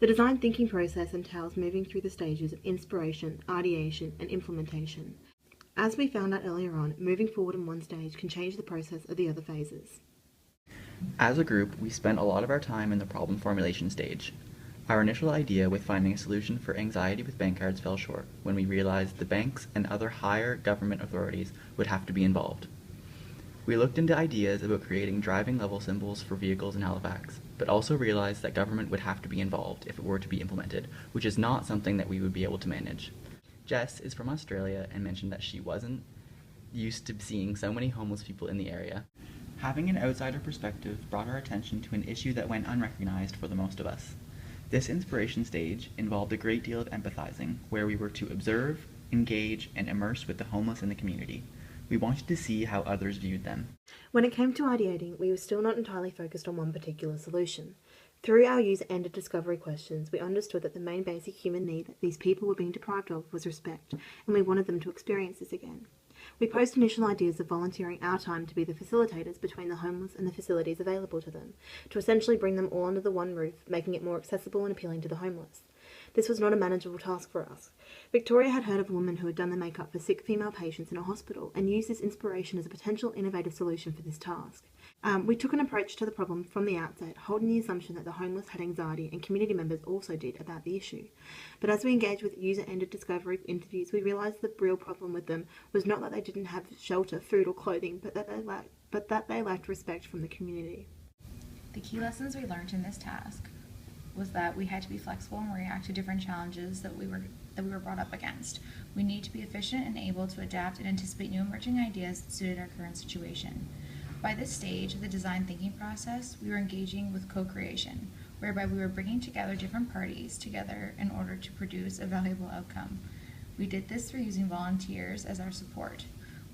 The design thinking process entails moving through the stages of inspiration, ideation, and implementation. As we found out earlier on, moving forward in one stage can change the process of the other phases. As a group, we spent a lot of our time in the problem formulation stage. Our initial idea with finding a solution for anxiety with bank cards fell short when we realized the banks and other higher government authorities would have to be involved. We looked into ideas about creating driving level symbols for vehicles in Halifax, but also realized that government would have to be involved if it were to be implemented, which is not something that we would be able to manage. Jess is from Australia and mentioned that she wasn't used to seeing so many homeless people in the area. Having an outsider perspective brought our attention to an issue that went unrecognized for the most of us. This inspiration stage involved a great deal of empathizing, where we were to observe, engage, and immerse with the homeless in the community. We wanted to see how others viewed them. When it came to ideating, we were still not entirely focused on one particular solution. Through our user-ended discovery questions, we understood that the main basic human need that these people were being deprived of was respect, and we wanted them to experience this again. We posed initial ideas of volunteering our time to be the facilitators between the homeless and the facilities available to them, to essentially bring them all under the one roof, making it more accessible and appealing to the homeless. This was not a manageable task for us. Victoria had heard of a woman who had done the makeup for sick female patients in a hospital and used this inspiration as a potential innovative solution for this task. We took an approach to the problem from the outset, holding the assumption that the homeless had anxiety and community members also did about the issue. But as we engaged with user-ended discovery interviews, we realised the real problem with them was not that they didn't have shelter, food or clothing, but that they lacked respect from the community. The key lessons we learned in this task was that we had to be flexible and react to different challenges that we were brought up against. We need to be efficient and able to adapt and anticipate new emerging ideas that suited our current situation. By this stage of the design thinking process, we were engaging with co-creation, whereby we were bringing together different parties together in order to produce a valuable outcome. We did this through using volunteers as our support.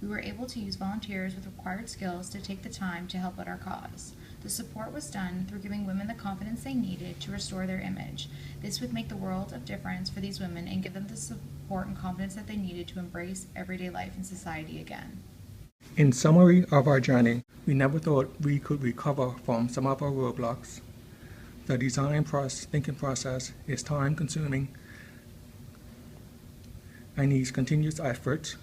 We were able to use volunteers with required skills to take the time to help out our cause. The support was done through giving women the confidence they needed to restore their image. This would make the world of difference for these women and give them the support and confidence that they needed to embrace everyday life and society again. In summary of our journey, we never thought we could recover from some of our roadblocks. The design thinking process is time-consuming and needs continuous effort